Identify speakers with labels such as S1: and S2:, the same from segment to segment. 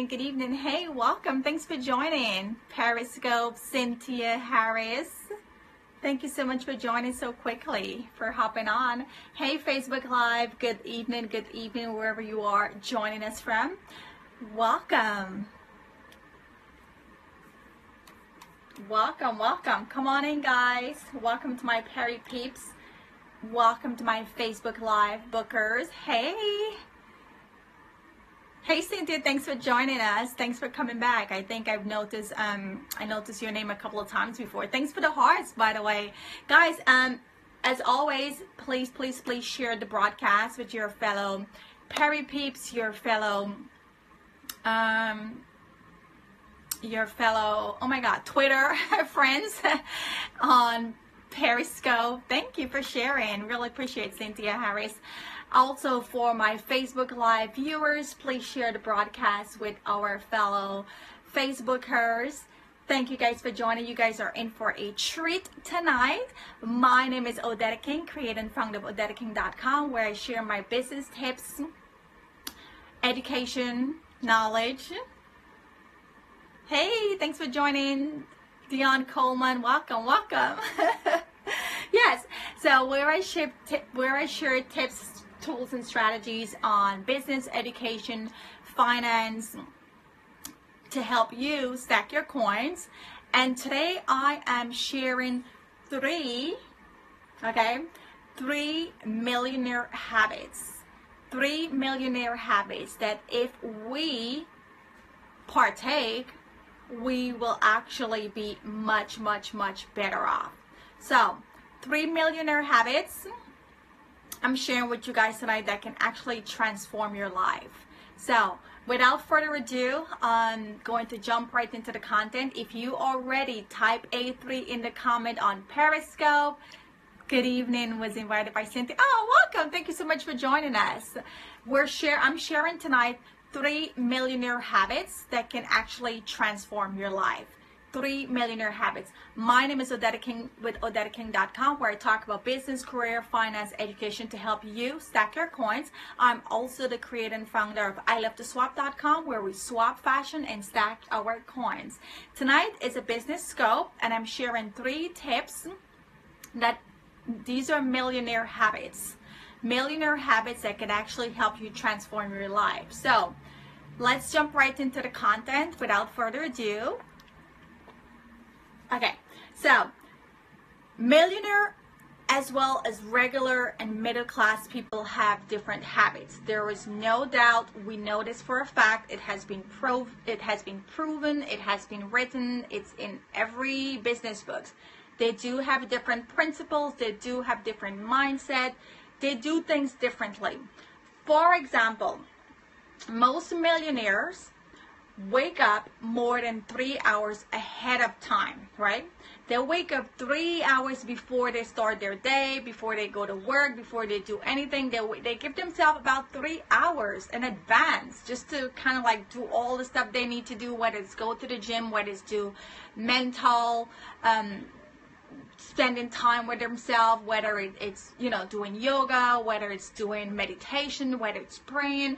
S1: good evening. Hey, welcome. Thanks for joining. Periscope, Cynthia Harris. Thank you so much for joining so quickly, for hopping on. Hey, Facebook Live, good evening, wherever you are joining us from. Welcome. Welcome, welcome. Come on in, guys. Welcome to my Perry Peeps. Welcome to my Facebook Live bookers. Hey. Hey, Cynthia, thanks for joining us. Thanks for coming back. I think I've noticed, I noticed your name a couple of times before. Thanks for the hearts, by the way. Guys, as always, please share the broadcast with your fellow Perry Peeps, your fellow, oh my God, Twitter friends on Periscope. Thank you for sharing. Really appreciate Cynthia Harris. Also, for my Facebook Live viewers, please share the broadcast with our fellow Facebookers. Thank you guys for joining. You guys are in for a treat tonight. My name is Odetta King, creator and founder of OdettaKing.com, where I share my business tips, education, knowledge. Hey, thanks for joining. Dion Coleman, welcome. Yes, so where I share tips, tools, and strategies on business, education, finance to help you stack your coins. And today I am sharing three millionaire habits. 3 millionaire habits that if we partake, we will actually be much better off. So 3 millionaire habits I'm sharing with you guys tonight that can actually transform your life. So without further ado, I'm going to jump right into the content. If you already type A3 in the comment on Periscope, good evening, was invited by Cynthia. Oh, welcome. Thank you so much for joining us. I'm sharing tonight 3 millionaire habits that can actually transform your life. 3 millionaire habits. My name is Odetta King with OdettaKing.com, where I talk about business, career, finance, education to help you stack your coins. I'm also the creator and founder of ILoveToSwap.com, where we swap fashion and stack our coins. Tonight is a business scope, and I'm sharing 3 tips that these are millionaire habits. Millionaire habits that can actually help you transform your life. So let's jump right into the content without further ado. Okay, so millionaire as well as regular and middle class people have different habits. There is no doubt, we know this for a fact. It has been proven, it has been written, it's in every business books. They do have different principles, they do have different mindset, they do things differently. For example, most millionaires wake up more than 3 hours ahead of time, right? They wake up 3 hours before they start their day, before they go to work, before they do anything. They give themselves about 3 hours in advance just to kind of like do all the stuff they need to do, whether it's go to the gym, whether it's do mental, spending time with themselves, whether it's, you know, doing yoga, whether it's doing meditation, whether it's praying.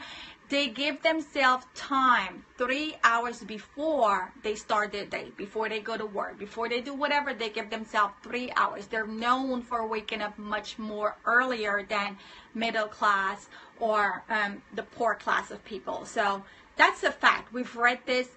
S1: They give themselves time 3 hours before they start their day, before they go to work, before they do whatever. They give themselves 3 hours. They're known for waking up much more earlier than middle class or the poor class of people. So that's a fact. We've read this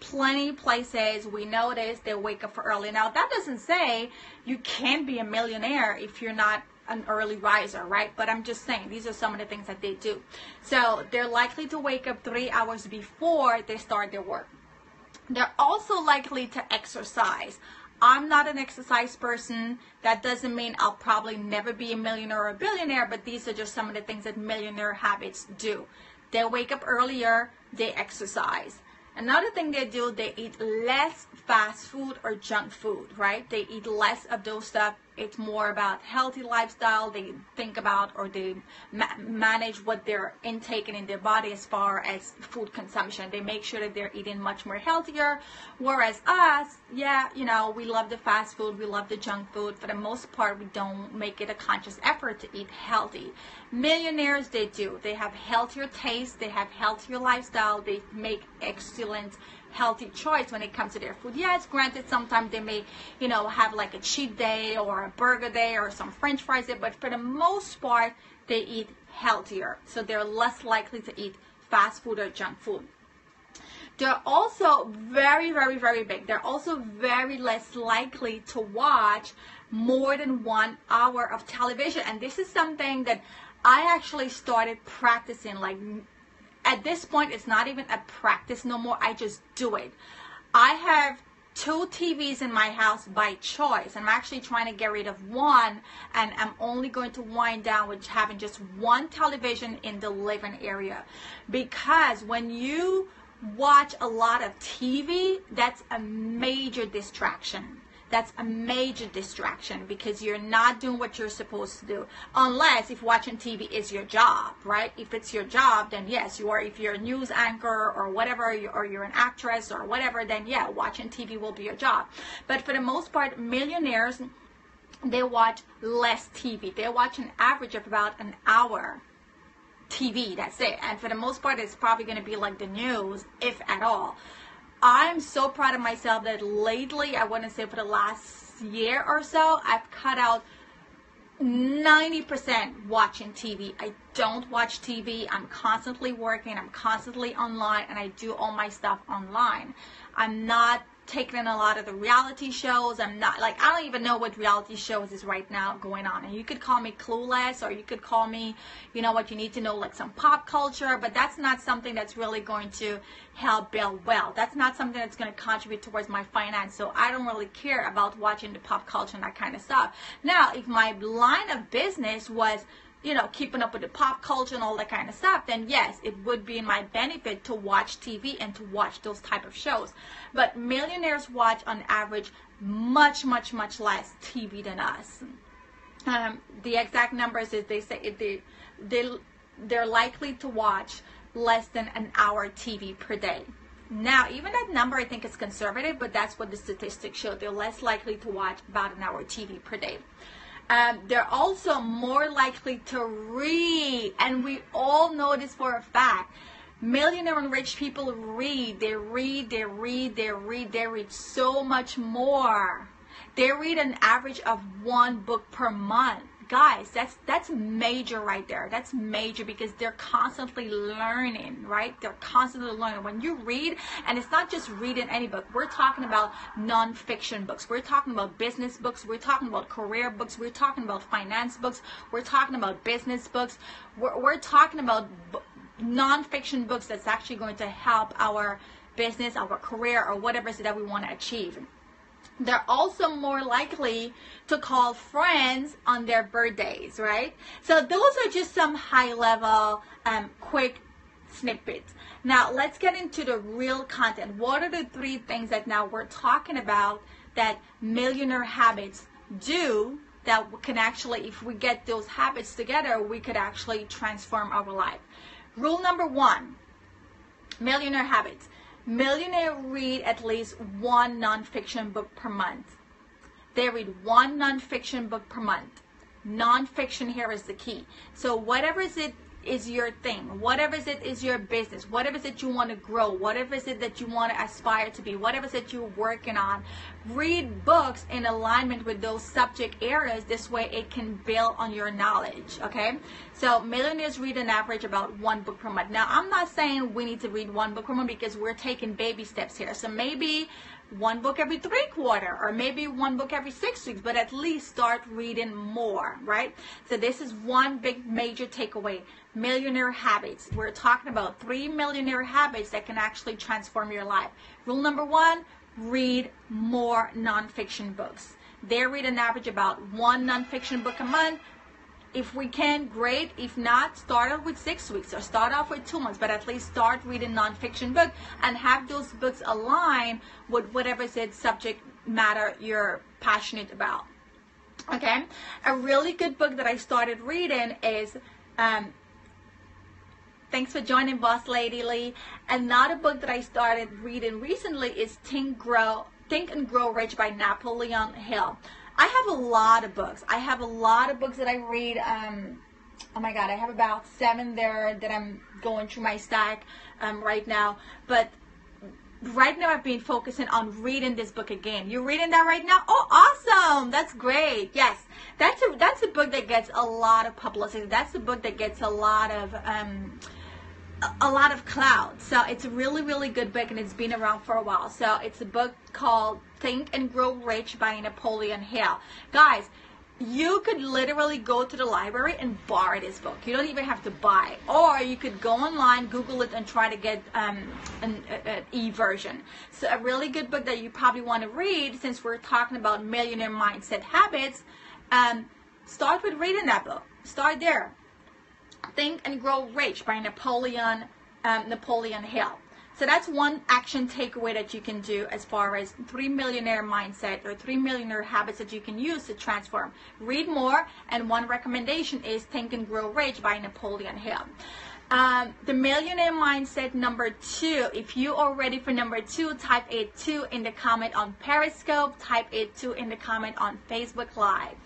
S1: plenty places. We know this. They wake up for early. Now that doesn't say you can't be a millionaire if you're not an early riser, right? But I'm just saying these are some of the things that they do. So they're likely to wake up 3 hours before they start their work. They're also likely to exercise. I'm not an exercise person. That doesn't mean I'll probably never be a millionaire or a billionaire, but these are just some of the things that millionaire habits do. They wake up earlier, they exercise. Another thing they do, they eat less fast food or junk food, right? They eat less of those stuff. It's more about healthy lifestyle. They think about, or they manage what they're intaking in their body as far as food consumption. They make sure that they're eating much more healthier. Whereas us, yeah, you know, we love the fast food, we love the junk food. For the most part, we don't make it a conscious effort to eat healthy. Millionaires, they do. They have healthier taste, they have healthier lifestyle, they make excellent healthy choice when it comes to their food. Yes, granted, sometimes they may, you know, have like a cheat day or a burger day or some french fries day, but for the most part, they eat healthier. So they're less likely to eat fast food or junk food. They're also very, very, very big. They're also very less likely to watch more than 1 hour of television. And this is something that I actually started practicing. Like, at this point, it's not even a practice no more. I just do it. I have 2 TVs in my house by choice. I'm actually trying to get rid of one, and I'm only going to wind down with having just 1 television in the living area. Because when you watch a lot of TV, that's a major distraction. That's a major distraction because you're not doing what you're supposed to do. Unless if watching TV is your job, right? If it's your job, then yes, you are. If you're a news anchor or whatever, or you're an actress or whatever, then yeah, watching TV will be your job. But for the most part, millionaires, they watch less TV. They watch an average of about an hour TV, that's it. And for the most part, it's probably going to be like the news, if at all. I'm so proud of myself that lately, I want to say for the last year or so, I've cut out 90% watching TV. I don't watch TV. I'm constantly working. I'm constantly online, and I do all my stuff online. I'm not taking in a lot of the reality shows. I'm not, like, I don't even know what reality shows is right now going on. And you could call me clueless, or you could call me, you know what, you need to know like some pop culture, but that's not something that's really going to help build wealth. That's not something that's going to contribute towards my finance. So I don't really care about watching the pop culture and that kind of stuff. Now, if my line of business was, you know, keeping up with the pop culture and all that kind of stuff, then yes, it would be in my benefit to watch TV and to watch those type of shows. But millionaires watch on average much, much, much less TV than us. The exact numbers is they say they're likely to watch less than an hour TV per day. Now, even that number I think is conservative, but that's what the statistics show. They're less likely to watch about an hour TV per day. They're also more likely to read, and we all know this for a fact. Millionaire and rich people read. They read so much more. They read an average of 1 book per month. Guys, that's major right there. That's major because they're constantly learning, right? They're constantly learning. When you read, and it's not just reading any book. We're talking about non-fiction books. We're talking about business books. We're talking about career books. We're talking about finance books. We're talking about business books. We're talking about non-fiction books that's actually going to help our business, our career, or whatever it is that we want to achieve. They're also more likely to call friends on their birthdays, right? So those are just some high-level, quick snippets. Now, let's get into the real content. What are the 3 things that now we're talking about that Millionaire Habits do that can actually, if we get those habits together, we could actually transform our life? Rule number 1, Millionaire Habits. Millionaires read at least 1 nonfiction book per month. They read 1 nonfiction book per month. Nonfiction here is the key. So whatever it is your thing, whatever it is your business, whatever it is you want to grow, whatever it is that you want to aspire to be, whatever it is that you're working on, read books in alignment with those subject areas. This way it can build on your knowledge, okay? So millionaires read an average about 1 book per month. Now, I'm not saying we need to read 1 book per month because we're taking baby steps here. So maybe 1 book every 3 quarters, or maybe 1 book every 6 weeks, but at least start reading more, right? So this is one big major takeaway. Millionaire habits. We're talking about 3 millionaire habits that can actually transform your life. Rule number 1, read more nonfiction books. They read an average about 1 nonfiction book a month. If we can, great. If not, start off with 6 weeks or start off with 2 months, but at least start reading nonfiction book and have those books align with whatever subject matter you're passionate about. Okay, a really good book that I started reading is thanks for joining, Boss Lady Lee. Another book that I started reading recently is Think and Grow Rich by Napoleon Hill. I have a lot of books. That I read. Oh my God, I have about 7 there that I'm going through my stack right now. But right now I've been focusing on reading this book again. You're reading that right now? Oh, awesome. That's great. Yes. That's a book that gets a lot of publicity. That's a book that gets a lot of clout. So it's a really, really good book, and it's been around for a while. So it's a book called Think and Grow Rich by Napoleon Hill. Guys, you could literally go to the library and borrow this book. You don't even have to buy it. Or you could go online, Google it, and try to get an e-version. So a really good book that you probably want to read, since we're talking about millionaire mindset habits, start with reading that book. Start there. Think and Grow Rich by Napoleon Hill. So that's one action takeaway that you can do as far as 3 millionaire mindset or 3 millionaire habits that you can use to transform. Read more, and one recommendation is Think and Grow Rich by Napoleon Hill. The millionaire mindset number 2, if you are ready for number 2, type it 2 in the comment on Periscope, type it 2 in the comment on Facebook Live.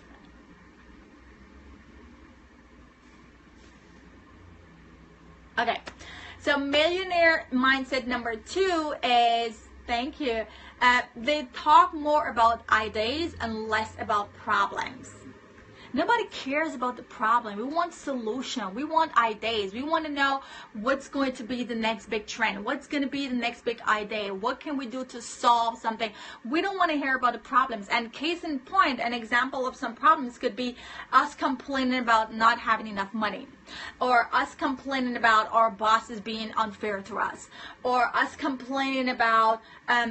S1: Okay, so millionaire mindset number 2 is, thank you, they talk more about ideas and less about problems. Nobody cares about the problem. We want solution. We want ideas. We want to know what's going to be the next big trend. What's going to be the next big idea? What can we do to solve something? We don't want to hear about the problems. And case in point, an example of some problems could be us complaining about not having enough money, or us complaining about our bosses being unfair to us, or us complaining about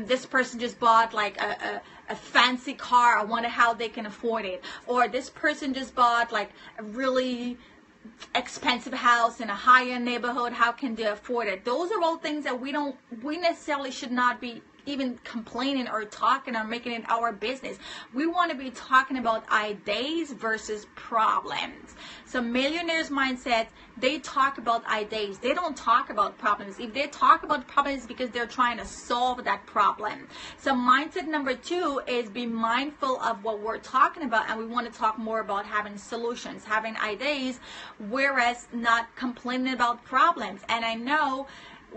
S1: this person just bought like a fancy car. I wonder how they can afford it. Or this person just bought like a really expensive house in a higher neighborhood. How can they afford it? Those are all things that we necessarily should not be even complaining or talking or making it our business. We want to be talking about ideas versus problems. So millionaires mindset, they talk about ideas. They don't talk about problems. If they talk about problems, it's because they're trying to solve that problem. So mindset number 2 is be mindful of what we're talking about, and we want to talk more about having solutions, having ideas, whereas not complaining about problems. And I know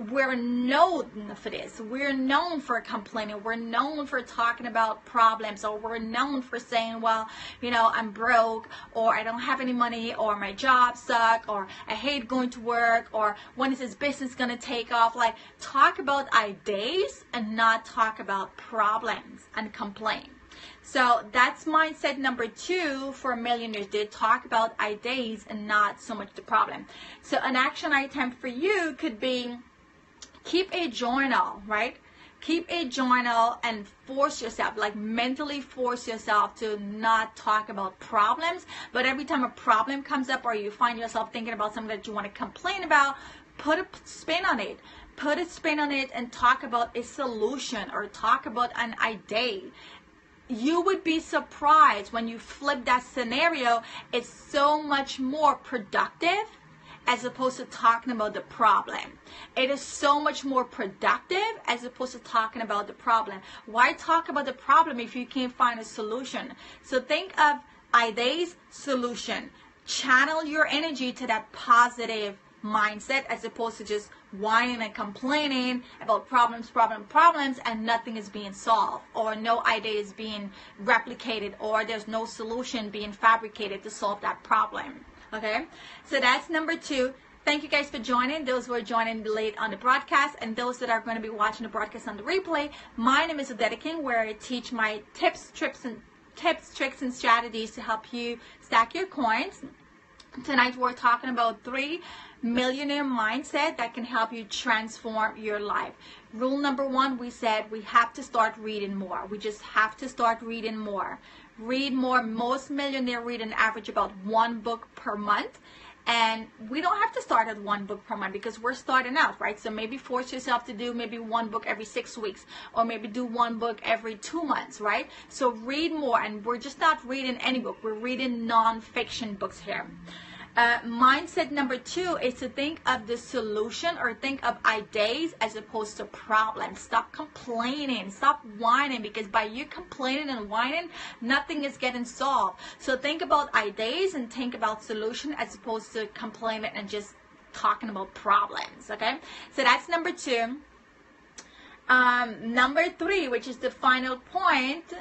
S1: we're known for this. We're known for complaining. We're known for talking about problems, or we're known for saying, well, you know, I'm broke, or I don't have any money, or my job sucks, or I hate going to work, or when is this business going to take off? Like, talk about ideas and not talk about problems and complain. So that's mindset number 2 for millionaires. They talk about ideas and not so much the problem. So an action item for you could be, keep a journal, right? Keep a journal and force yourself, like mentally force yourself to not talk about problems. But every time a problem comes up, or you find yourself thinking about something that you want to complain about, put a spin on it. Put a spin on it and talk about a solution, or talk about an idea. You would be surprised when you flip that scenario. It's so much more productive as opposed to talking about the problem. It is so much more productive as opposed to talking about the problem. Why talk about the problem if you can't find a solution? So think of ideas, solution. Channel your energy to that positive mindset as opposed to just whining and complaining about problems, and nothing is being solved, or no idea is being replicated, or there's no solution being fabricated to solve that problem. Okay, so that's number 2. Thank you guys for joining. Those who are joining late on the broadcast, and those that are going to be watching the broadcast on the replay. My name is Odetta King, where I teach my tips, tricks, and strategies to help you stack your coins. Tonight we're talking about 3 millionaire mindset that can help you transform your life. Rule number 1, we said we have to start reading more. We just have to start reading more. Read more. Most millionaires read an average about 1 book per month. And we don't have to start at one book per month because we're starting out, right? So maybe force yourself to do maybe one book every 6 weeks, or maybe do one book every 2 months, right? So read more. And we're just not reading any book. We're reading non-fiction books here. Mindset number 2 is to think of the solution, or think of ideas as opposed to problems. Stop complaining, stop whining, because by you complaining and whining, nothing is getting solved. So think about ideas and think about solution as opposed to complaining and just talking about problems. Okay, so that's number 2. Number 3, which is the final point.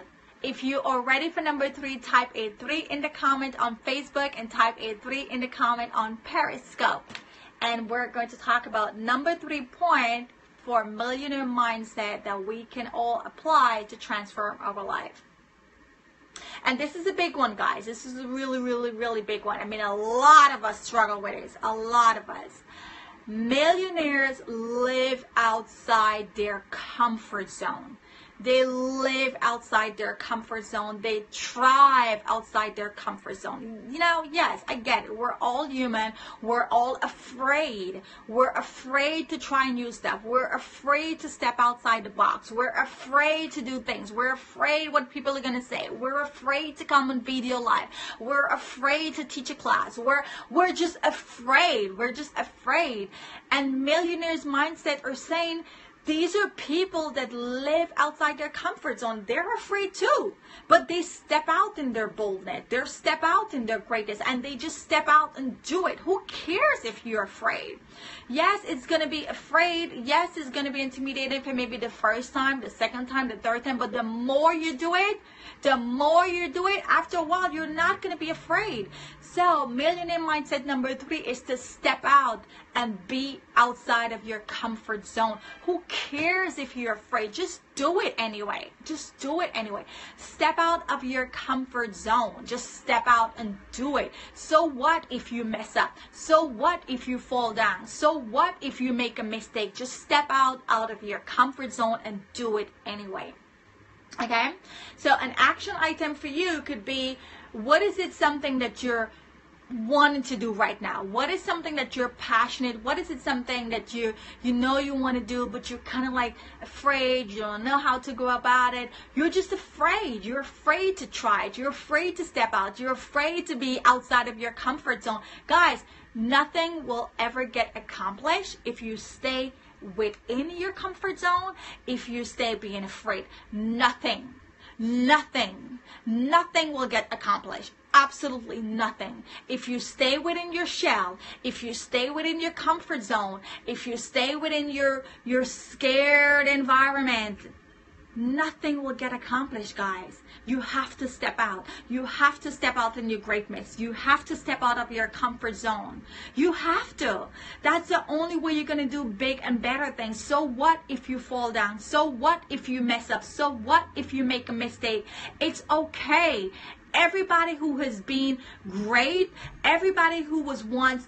S1: If you are ready for number 3, type a 3 in the comment on Facebook and type a 3 in the comment on Periscope. And we're going to talk about number 3 point for millionaire mindset that we can all apply to transform our life. And this is a big one, guys. This is a really, really, really big one. I mean, a lot of us struggle with this. A lot of us. Millionaires live outside their comfort zone. They live outside their comfort zone. They thrive outside their comfort zone. You know, yes, I get it. We're all human. We're all afraid. We're afraid to try new stuff. We're afraid to step outside the box. We're afraid to do things. We're afraid what people are going to say. We're afraid to come on video live. We're afraid to teach a class. We're just afraid. We're just afraid. And millionaires' mindset are saying, these are people that live outside their comfort zone. They're afraid too, but they step out in their boldness. They step out in their greatness, and they just step out and do it. Who cares if you're afraid? Yes, it's going to be afraid. Yes, it's going to be intimidating for maybe the first time, the second time, the third time, but the more you do it, after a while, you're not going to be afraid. So millionaire mindset number 3 is to step out and be outside of your comfort zone. Who cares if you're afraid? Just do it anyway. Just do it anyway. Step out of your comfort zone. Just step out and do it. So what if you mess up? So what if you fall down? So what if you make a mistake? Just step out of your comfort zone and do it anyway. Okay? So an action item for you could be, what is it something that you're wanting to do right now? What is something that you're passionate? What is it something that you know you want to do, but you're kind of like afraid? You don't know how to go about it. You're just afraid. You're afraid to try it. You're afraid to step out. You're afraid to be outside of your comfort zone. Guys, nothing will ever get accomplished if you stay within your comfort zone, if you stay being afraid. Nothing will get accomplished. Absolutely nothing. If you stay within your shell, if you stay within your comfort zone, if you stay within your scared environment, nothing will get accomplished, guys. You have to step out. You have to step out in your greatness. You have to step out of your comfort zone. You have to. That's the only way you're going to do big and better things. So what if you fall down? So what if you mess up? So what if you make a mistake? It's okay. Everybody who has been great, everybody who was once,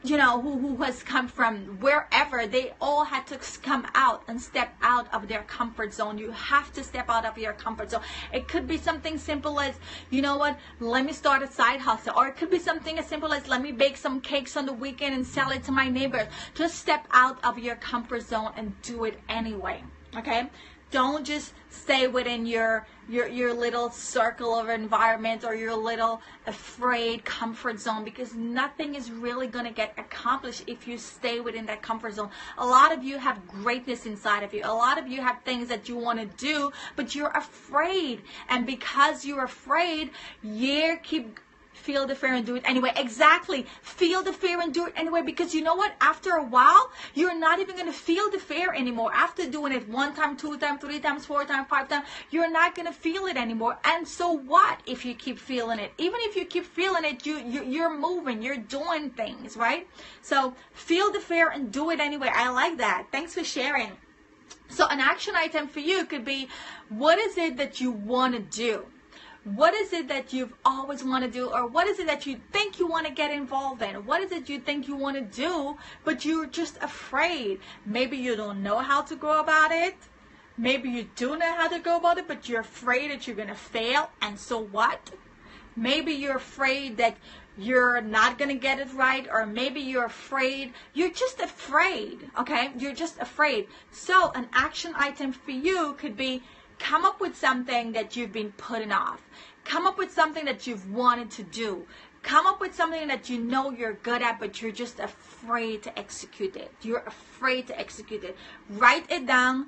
S1: who has come from wherever, they all had to come out and step out of their comfort zone. You have to step out of your comfort zone. It could be something simple as, you know what, let me start a side hustle. Or it could be something as simple as, let me bake some cakes on the weekend and sell it to my neighbors. Just step out of your comfort zone and do it anyway. Okay? Don't just stay within your little circle of environment or your little afraid comfort zone, because nothing is really going to get accomplished if you stay within that comfort zone. A lot of you have greatness inside of you. A lot of you have things that you want to do, but you're afraid. And because you're afraid, feel the fear and do it anyway. Exactly. Feel the fear and do it anyway, because you know what? After a while, you're not even going to feel the fear anymore. After doing it 1 time, 2 times, 3 times, 4 times, 5 times, you're not going to feel it anymore. And so what if you keep feeling it? Even if you keep feeling it, you're moving, you're doing things, right? So feel the fear and do it anyway. I like that. Thanks for sharing. So an action item for you could be, what is it that you want to do? What is it that you've always want to do? Or what is it that you think you want to get involved in? What is it you think you want to do, but you're just afraid? Maybe you don't know how to go about it. Maybe you do know how to go about it, but you're afraid that you're going to fail. And so what? Maybe you're afraid that you're not going to get it right, or maybe you're afraid. You're just afraid, okay? You're just afraid. So an action item for you could be, come up with something that you've been putting off. Come up with something that you've wanted to do. Come up with something that you know you're good at, but you're just afraid to execute it. You're afraid to execute it. Write it down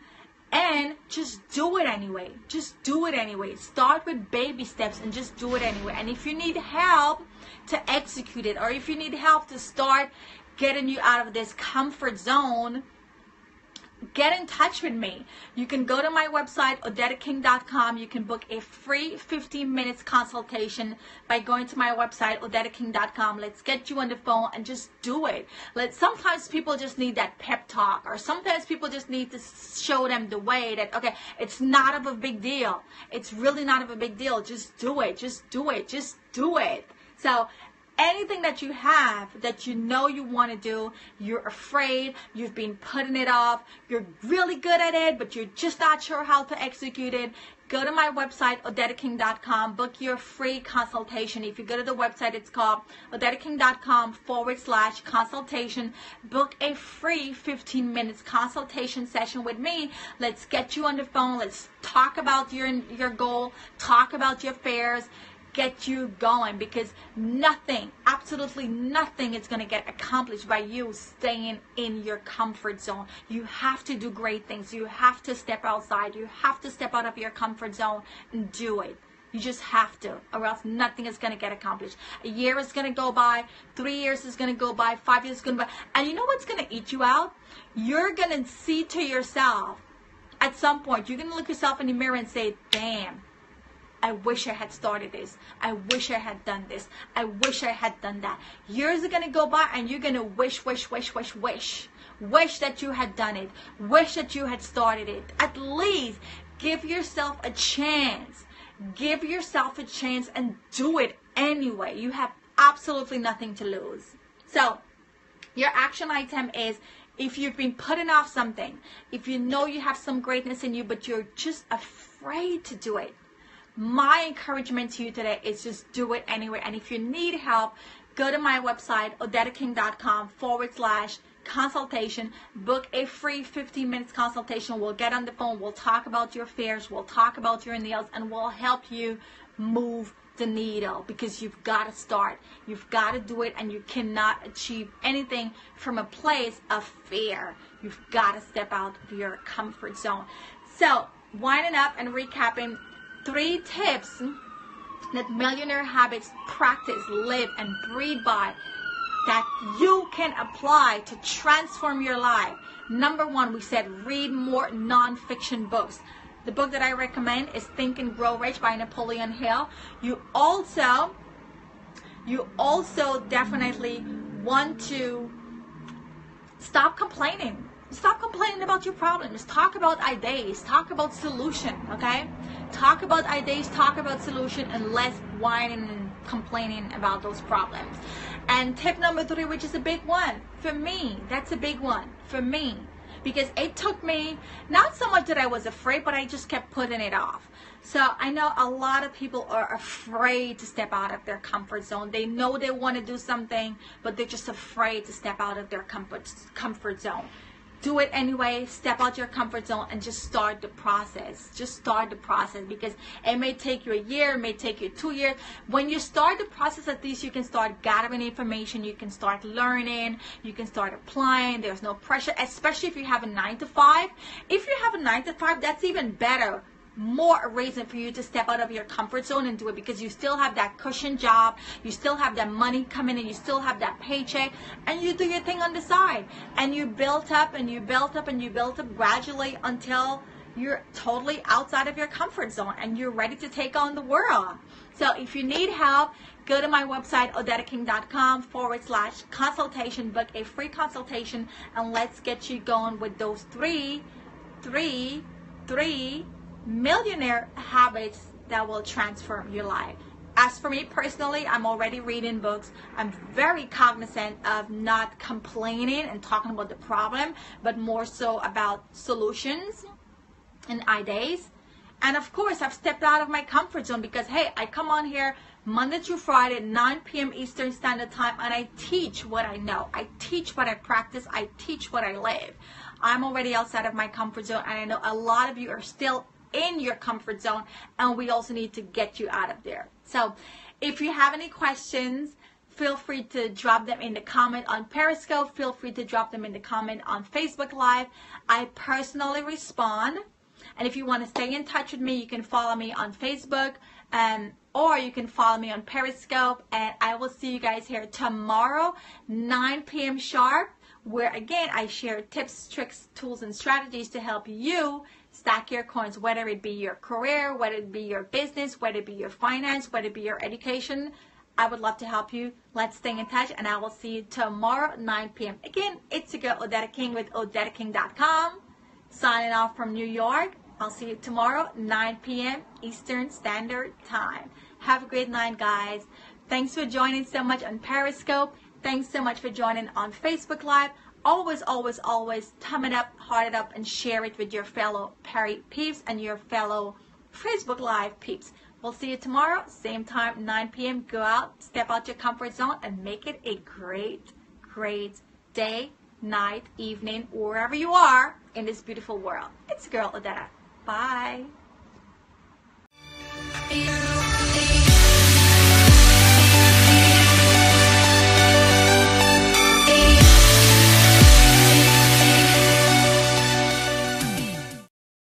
S1: and just do it anyway. Just do it anyway. Start with baby steps and just do it anyway. And if you need help to execute it, or if you need help to start getting you out of this comfort zone, get in touch with me. You can go to my website, odetaking.com. You can book a free 15 minutes consultation by going to my website, odetaking.com. Let's get you on the phone and just do it. Sometimes people just need that pep talk, or sometimes people just need to show them the way that, okay, it's not of a big deal. It's really not of a big deal. Just do it. Just do it. Just do it. So anything that you have that you know you want to do, you're afraid, you've been putting it off, you're really good at it, but you're just not sure how to execute it, go to my website, odetaking.com, book your free consultation. If you go to the website, it's called odetaking.com/consultation. Book a free 15 minutes consultation session with me. Let's get you on the phone. Let's talk about your goal, talk about your fears, get you going, because nothing, absolutely nothing is going to get accomplished by you staying in your comfort zone. You have to do great things. You have to step outside. You have to step out of your comfort zone and do it. You just have to, or else nothing is going to get accomplished. A year is going to go by, 3 years is going to go by, 5 years is going to go by, and you know what's going to eat you out? You're going to see to yourself, at some point, you're going to look yourself in the mirror and say, damn, I wish I had started this. I wish I had done this. I wish I had done that. Years are going to go by and you're going to wish that you had done it. Wish that you had started it. At least give yourself a chance. Give yourself a chance and do it anyway. You have absolutely nothing to lose. So your action item is, if you've been putting off something, if you know you have some greatness in you, but you're just afraid to do it, my encouragement to you today is just do it anyway. And if you need help, go to my website, odetaking.com/consultation. Book a free 15 minutes consultation. We'll get on the phone. We'll talk about your fears. We'll talk about your nails, and we'll help you move the needle, because you've got to start. You've got to do it, and you cannot achieve anything from a place of fear. You've got to step out of your comfort zone. So, winding up and recapping, 3 tips that Millionaire Habits practice, live, and breathe by that you can apply to transform your life. Number 1, we said read more nonfiction books. The book that I recommend is Think and Grow Rich by Napoleon Hill. You also definitely want to stop complaining. Stop complaining about your problems. Talk about ideas. Talk about solution, okay? Talk about ideas, talk about solution, and less whining and complaining about those problems. And tip number 3, which is a big one for me, that's a big one for me, because it took me, not so much that I was afraid, but I just kept putting it off. So I know a lot of people are afraid to step out of their comfort zone. They know they want to do something, but they're just afraid to step out of their comfort zone. Do it anyway. Step out your comfort zone and just start the process. Just start the process, because it may take you a year, it may take you 2 years. When you start the process, at least you can start gathering information, you can start learning, you can start applying. There's no pressure, especially if you have a 9-to-5. If you have a 9-to-5, that's even better. More a reason for you to step out of your comfort zone and do it, because you still have that cushion job, you still have that money coming in, you still have that paycheck, and you do your thing on the side, and you built up and you built up and you built up gradually until you're totally outside of your comfort zone and you're ready to take on the world. So if you need help, go to my website, odetaking.com/consultation, book a free consultation, and let's get you going with those three millionaire habits that will transform your life. As for me personally, I'm already reading books. I'm very cognizant of not complaining and talking about the problem, but more so about solutions and ideas. And of course, I've stepped out of my comfort zone because, hey, I come on here Monday through Friday, 9 p.m. Eastern Standard Time, and I teach what I know. I teach what I practice. I teach what I live. I'm already outside of my comfort zone, and I know a lot of you are still in your comfort zone, and we also need to get you out of there. So if you have any questions, feel free to drop them in the comment on Periscope. Feel free to drop them in the comment on Facebook Live. I personally respond. And if you want to stay in touch with me, you can follow me on Facebook, or you can follow me on Periscope. And I will see you guys here tomorrow, 9 p.m. sharp, where again I share tips, tricks, tools, and strategies to help you stack your coins, whether it be your career, whether it be your business, whether it be your finance, whether it be your education. I would love to help you. Let's stay in touch, and I will see you tomorrow, 9 p.m. Again, it's your girl, Odetta King with OdettaKing.com. Signing off from New York. I'll see you tomorrow, 9 p.m. Eastern Standard Time. Have a great night, guys. Thanks for joining so much on Periscope. Thanks so much for joining on Facebook Live. Always, always, always thumb it up, heart it up, and share it with your fellow Perry peeps and your fellow Facebook Live peeps. We'll see you tomorrow, same time, 9 p.m. Go out, step out your comfort zone, and make it a great, great day, night, evening, wherever you are in this beautiful world. It's your girl, Odetta. Bye.